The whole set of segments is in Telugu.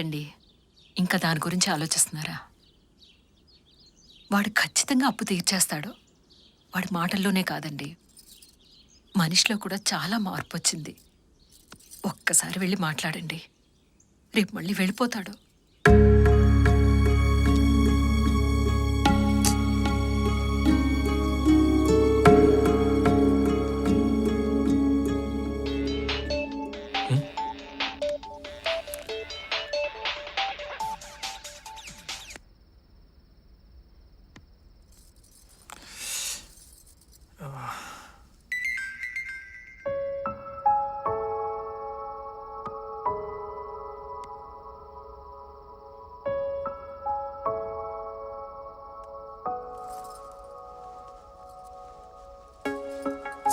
ఏంటండి ఇంకా దాని గురించి ఆలోచిస్తున్నారా? వాడు ఖచ్చితంగా అప్పు తీర్చేస్తాడు. వాడి మాటల్లోనే కాదండి, మనిషిలో కూడా చాలా మార్పు వచ్చింది. ఒక్కసారి వెళ్ళి మాట్లాడండి, రేపు మళ్ళీ వెళ్ళిపోతాడు.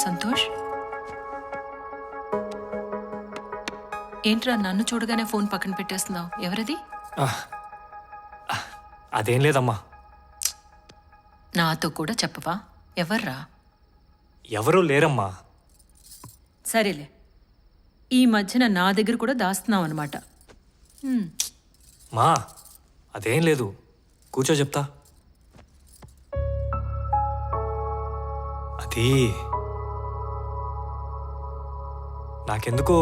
సంతోష్, ఏంట్రా నన్ను చూడగానే ఫోన్ పక్కన పెట్టేస్తున్నావు? ఎవరది? అదేం లేదమ్మా. నాతో కూడా చెప్పవా? ఎవర్రా? ఎవరూ లేరమ్మా. సరేలే, ఈ మధ్యన నా దగ్గర కూడా దాస్తున్నావు అనమాట. మా అదేం లేదు, కూర్చో చెప్తా. అది నాకెందుకో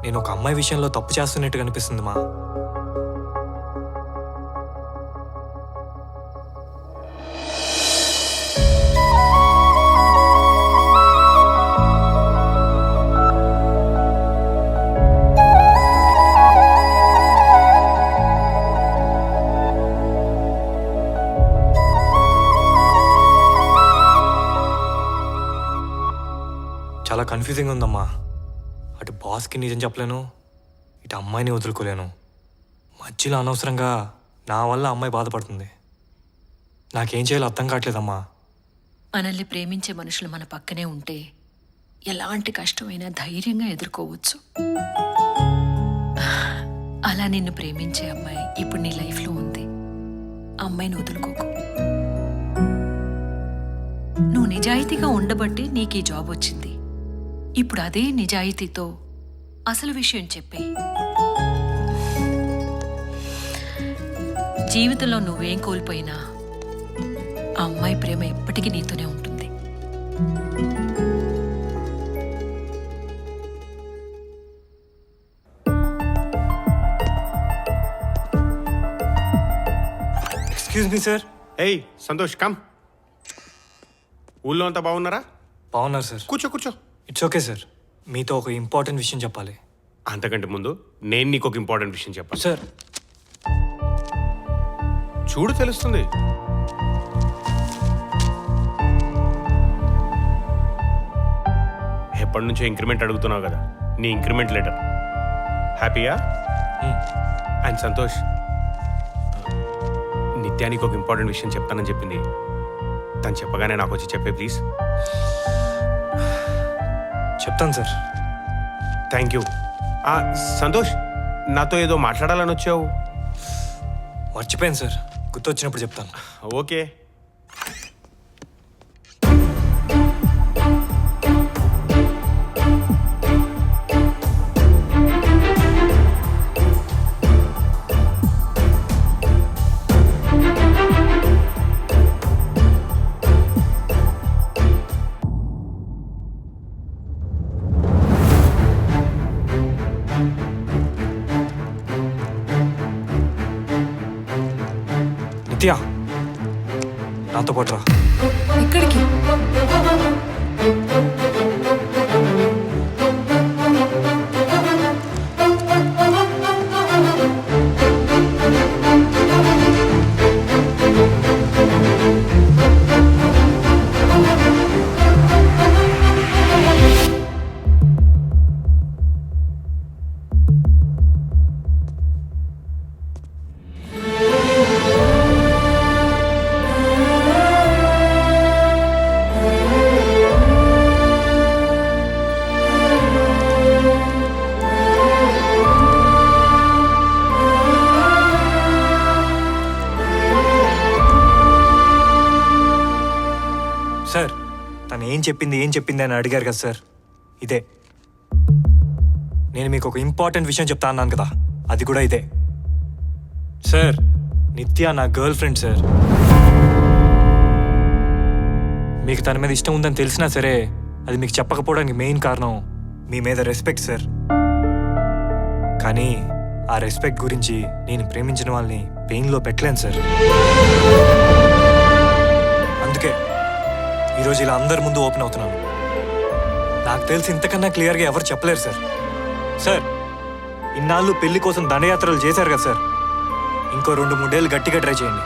నేను ఒక అమ్మాయి విషయంలో తప్పు చేస్తున్నట్టుగా అనిపిస్తుంది మా. చాలా కన్ఫ్యూజింగ్ ఉందమ్మా. అటు బాస్కి నిజం చెప్పలేను, ఇటు అమ్మాయిని వదులుకోలేను. మధ్యలో అనవసరంగా నా వల్ల అమ్మాయి బాధపడుతుంది. నాకేం చేయాలో అర్థం కావట్లేదమ్మా. మనల్ని ప్రేమించే మనుషులు మన పక్కనే ఉంటే ఎలాంటి కష్టమైనా ధైర్యంగా ఎదుర్కోవచ్చు. అలా నిన్ను ప్రేమించే అమ్మాయి ఇప్పుడు నీ లైఫ్లో ఉంది. అమ్మాయిని వదులుకోకు. నువ్వు నిజాయితీగా ఉండబట్టి నీకు ఈ జాబ్ వచ్చింది. ఇప్పుడు అదే నిజాయితీతో అసలు విషయం చెప్పే. జీవితంలో నువ్వేం కోల్పోయినా ఆ అమ్మాయి ప్రేమ ఎప్పటికీ నీతోనే ఉంటుంది. Excuse me sir. ఏయ్ సంతోష్, కమ్. ఊళ్ళో అంతా బాగున్నారా? బాగున్నారు సార్. కూర్చో కూర్చో. It's okay sir. మీతో ఒక ఇంపార్టెంట్ విషయం చెప్పాలి. అంతకంటే ముందు నేను నీకు ఒక ఇంపార్టెంట్ విషయం చెప్పాలి. సార్ చూడు, తెలుస్తుంది. ఎప్పటి నుంచో ఇంక్రిమెంట్ అడుగుతున్నావు కదా, నీ ఇంక్రిమెంట్ లెటర్. హ్యాపీయా? అండ్ సంతోష్, నిత్యానికి ఒక ఇంపార్టెంట్ విషయం చెప్తానని చెప్పింది. తను చెప్పగానే నాకు వచ్చి చెప్పే ప్లీజ్. చెప్తాను సార్. Thank you. సంతోష్, నాతో ఏదో మాట్లాడాలని వచ్చావు. మర్చిపోయాను సార్, గుర్తొచ్చినప్పుడు చెప్తాను. ఓకే. నిత్య, నాతో పాటు రా. ఎక్కడికి? సార్, తను ఏం చెప్పింది అని అడిగారు కదా సార్, ఇదే. నేను మీకు ఒక ఇంపార్టెంట్ విషయం చెప్తా అన్నాను కదా, అది కూడా ఇదే. సార్ నిత్య నా గర్ల్ ఫ్రెండ్ సార్. మీకు తన మీద ఇష్టం ఉందని తెలిసినా సరే అది మీకు చెప్పకపోవడానికి మెయిన్ కారణం మీ మీద రెస్పెక్ట్ సార్. కానీ ఆ రెస్పెక్ట్ గురించి నేను ప్రేమించిన వాళ్ళని పెయిన్లో పెట్టలేను సార్. అందుకే ఈరోజు ఇలా అందరి ముందు ఓపెన్ అవుతున్నాను. నాకు తెలిసి ఇంతకన్నా క్లియర్గా ఎవరు చెప్పలేరు సార్. సార్ ఇన్నాళ్ళు పెళ్లి కోసం దండయాత్రలు చేశారు కదా సార్, ఇంకో 2-3 ఏళ్ళు గట్టిగా ట్రై చేయండి,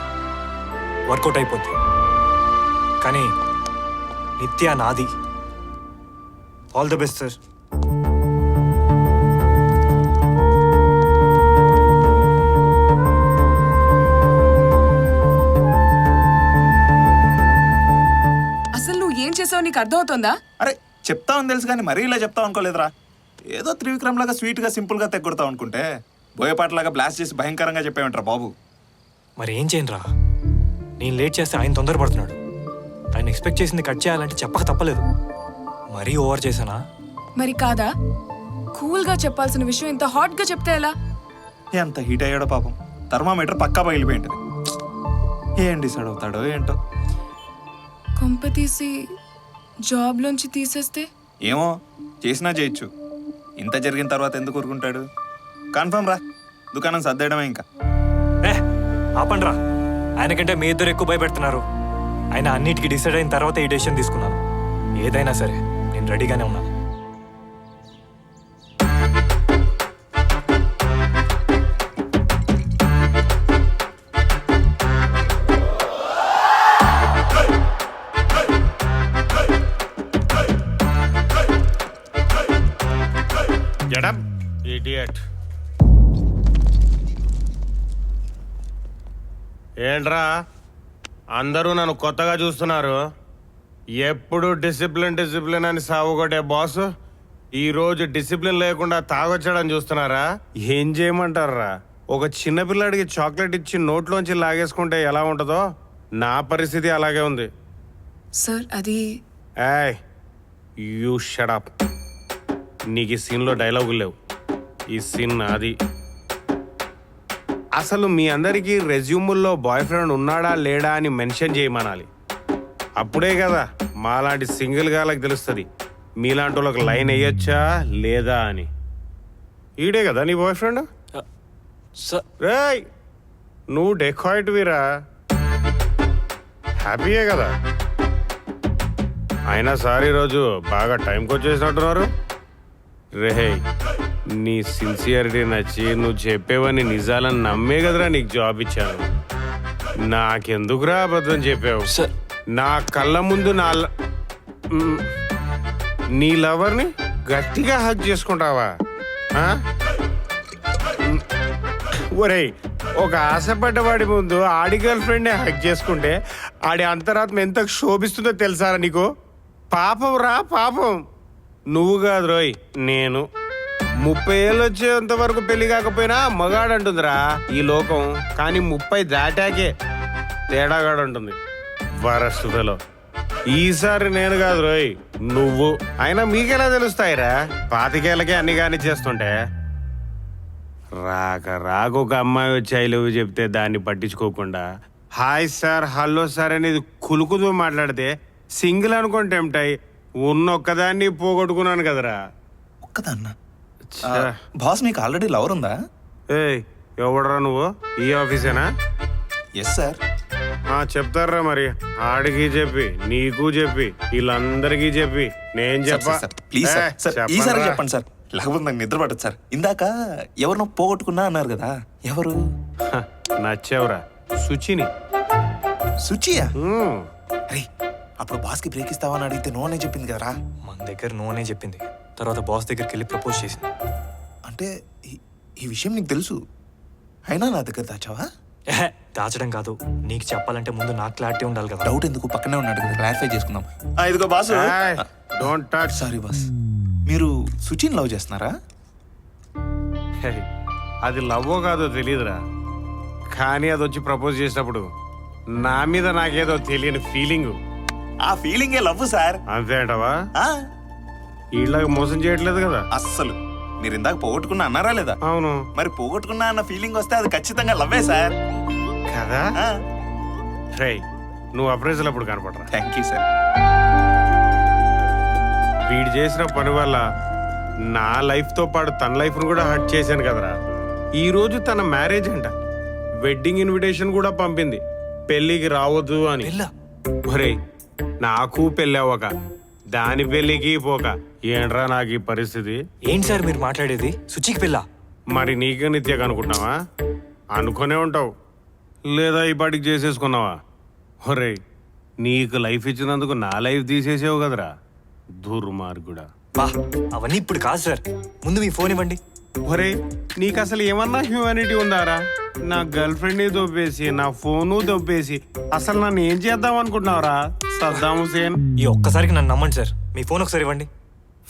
వర్కౌట్ అయిపోద్ది. కానీ నిత్య నాది. All the best sir. అసలు నువ్వు ఏం చేసావు నీకు అర్థమవుతుందా? అరే చెప్తావని తెలుసు కానీ మరీ ఇలా చెప్తావు అనుకోలేదురా. ఏదో త్రివిక్రమ్ లాగా స్వీట్గా సింపుల్గా తెగొడతావు అనుకుంటే బోయపాటలాగా బ్లాస్ట్ చేసి భయంకరంగా చెప్పామంటారా బాబు. మరి ఏం చేయను రా, నేను లేట్ చేస్తే ఆయన తొందరపడుతున్నాడు. ఆయన ఎక్స్పెక్ట్ చేసింది కట్ చేయాలంటే చెప్పక తప్పలేదు. మరీ ఓవర్ చేశానా? మరి కాదా? కూల్గా చెప్పాల్సిన విషయం ఇంత హాట్గా చెప్తే ఎలా? ఎంత హీట్ అయ్యాడో పాపం. థర్మామీటర్ పక్కా పగిలిపోయి ఉంటుంది. ఏం డిసైడ్ అవుతాడో ఏంటో. కొంప తీసి జాబ్లోంచి తీసేస్తే? ఏమో చేసినా చేయొచ్చు. ఇంత జరిగిన తర్వాత ఎందుకు ఊరుకుంటాడు? కన్ఫర్మ్ రా, దుకాణం సర్దేయడమే ఇంకా. ఆపండి రా, ఆయనకంటే మీ ఇద్దరు ఎక్కువ భయపెడుతున్నారు. ఆయన అన్నిటికీ డిసైడ్ అయిన తర్వాత ఈ డెసిషన్ తీసుకున్నాను. ఏదైనా సరే నేను రెడీగానే ఉన్నాను. జడప్ ఇడియట్. ఏంట్రా అందరూ నన్ను కొత్తగా చూస్తున్నారు? ఎప్పుడు డిసిప్లిన్ డిసిప్లిన్ అని సాగుకొట్టే బాస్ ఈరోజు డిసిప్లిన్ లేకుండా తాగొచ్చడం చూస్తున్నారా? ఏం చేయమంటారా? ఒక చిన్నపిల్లాడికి చాక్లెట్ ఇచ్చి నోట్లోంచి లాగేసుకుంటే ఎలా ఉంటుందో నా పరిస్థితి అలాగే ఉంది. సార్ అది ఏయ్ యూ షడప్. నీకు ఈ సీన్లో డైలాగులు లేవు. ఈ సీన్ నాది. అసలు మీ అందరికీ రెజ్యూముల్లో బాయ్ ఫ్రెండ్ ఉన్నాడా లేడా అని మెన్షన్ చేయమనాలి. అప్పుడే కదా మాలాంటి సింగిల్ గాలకు తెలుస్తుంది మీలాంటి వాళ్ళకి లైన్ వేయొచ్చా లేదా అని. ఈడే కదా నీ బాయ్ ఫ్రెండ్? రేయ్ నువ్వు డెకాయిట్ వీరా, హ్యాపీయే కదా? అయినా సార్ ఈరోజు బాగా టైంకి వచ్చేసినట్టున్నారు. రే నీ సిన్సియారిటీ నచ్చి నువ్వు చెప్పేవని నిజాలని నమ్మే కదరా నీకు జాబ్ ఇచ్చాను. నాకెందుకురా అబద్ధం చెప్పావు? నా కళ్ళ ముందు నీ లవర్ని గట్టిగా హక్ చేసుకుంటావా? ఒరేయ్ ఒక ఆశపడ్డవాడి ముందు ఆడి గర్ల్ ఫ్రెండ్నే హక్ చేసుకుంటే ఆడి అంతరాత్మ ఎంత క్షోభిస్తుందో తెలుసారా నీకు? పాపం రా పాపం. నువ్వు కాదు రోయ్, నేను. 30 ఏళ్ళు వచ్చేంత వరకు పెళ్లి కాకపోయినా మగాడంటుందిరా ఈ లోకం. కానీ 30 దాటాకే తేడాగాడంటుంది. Worst fellow. ఈసారి నేను కాదు రోయ్, నువ్వు. అయినా మీకెలా తెలుస్తాయిరా 25 అన్ని కానీ చేస్తుంటే? రాక ఒక అమ్మాయి వచ్చి ఐ లవ్ చెప్తే దాన్ని పట్టించుకోకుండా హాయ్ సార్ హలో సార్ అనేది కులుకుతూ మాట్లాడితే సింగిల్ అనుకోని టెంప్ట్ అయి ఉన్నొక్కదాన్ని పోగొట్టుకున్నాను కదరా. ఒక్కదాన్నా? బాస్ మీకు ఆల్రెడీ లవర్ ఉందా? ఏయ్ ఎవడరా నువ్వు? ఈ ఆఫీసేనా? Yes sir. చెప్తారా మరి. ఆడికి చెప్పి నీకు చెప్పి వీళ్ళందరికీ చెప్పి నేను చెప్పా. ప్లీజ్ సార్ ఈసారి చెప్పండి సార్, లేకపోతే నాకు నిద్ర పట్టదు సార్. ఇందాక ఎవరినో పోగొట్టుకున్నా అన్నారు కదా, ఎవరు? నచ్చావురా, సుచిని. సుచియా? అరే అప్పుడు బాస్ కి బ్రేక్ ఇస్తావని అడిగితే నో అనే చెప్పింది కదరా. మన దగ్గర నో అనే చెప్పింది, తర్వాత బాస్ దగ్గరికి వెళ్ళి ప్రపోజ్ చేసింది. అంటే ఈ విషయం నీకు తెలుసు, అయినా నా దగ్గర దాచావా? దాచడం కాదు, నీకు చెప్పాలంటే ముందు నాకు క్లారిటీ ఉండాలి కదా. డౌట్ ఎందుకు, పక్కనే ఉన్నాడు కదా, క్లారిఫై చేసుకుందాం. ఇదిగో boss. Don't touch. Sorry boss. మీరు సుచిని లవ్ చేస్తున్నారా? అది లవ్వో కాదో తెలియదురా, కానీ అది వచ్చి ప్రపోజ్ చేసినప్పుడు నా మీద నాకేదో తెలియని ఫీలింగ్. ఆ ఫీలింగే లవ్ సార్. అంతే అంటావా? వీళ్ళకి మోసం చేయట్లేదు కదా అస్సలు. మీరు ఇందాక పోగొట్టుకున్నా అన్నారా లేదా? అవును మరి పోగొట్టుకున్నా అన్న ఫీలింగ్ వస్తే అది ఖచ్చితంగా లవ్వే సార్. కదా రై నువ్వు అప్రైజల్ అప్పుడు కనపడరా. Thank you sir. వీడు చేసిన పని వల్ల నా లైఫ్తో పాటు తన లైఫ్ను కూడా హర్ట్ చేశాను కదరా. ఈరోజు తన మ్యారేజ్ అంట, వెడ్డింగ్ ఇన్విటేషన్ కూడా పంపింది, పెళ్ళికి రావద్దు అని. పెళ్ళా? ఒరే నాకు పెళ్ళి అవ్వక దాని పెళ్ళికి పోక ఏంట్రా నాకు ఈ పరిస్థితి. ఏంటి సార్ మీరు మాట్లాడేది? సుచికి పెళ్ళా? మరి నీకే నిత్యగా అనుకుంటున్నావా? అనుకునే ఉంటావు, లేదా ఈ పాటికి చేసేసుకున్నావా? ఒరే నీకు లైఫ్ ఇచ్చినందుకు నా లైఫ్ తీసేసావు కదరా దుర్మార్గుడా. బా అవన్నీ ఇప్పుడు కాదు సార్, ముందు మీ ఫోన్ ఇవ్వండి. ఒరే నీకు అసలు ఏమన్నా హ్యూమానిటీ ఉందారా? నా గర్ల్ ఫ్రెండ్ని దొబ్బేసి నా ఫోను దొబ్బేసి అసలు నన్ను ఏం చేద్దాం అనుకుంటున్నావురా సద్దాం హుసేన్? ఈ ఒక్కసారికి నన్ను నమ్మండి సార్, మీ ఫోన్ ఒకసారి ఇవ్వండి.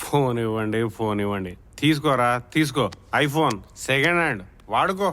ఫోన్ ఇవ్వండి, ఫోన్ ఇవ్వండి. తీసుకోరా తీసుకో, ఐఫోన్ సెకండ్ హ్యాండ్ వాడుకో.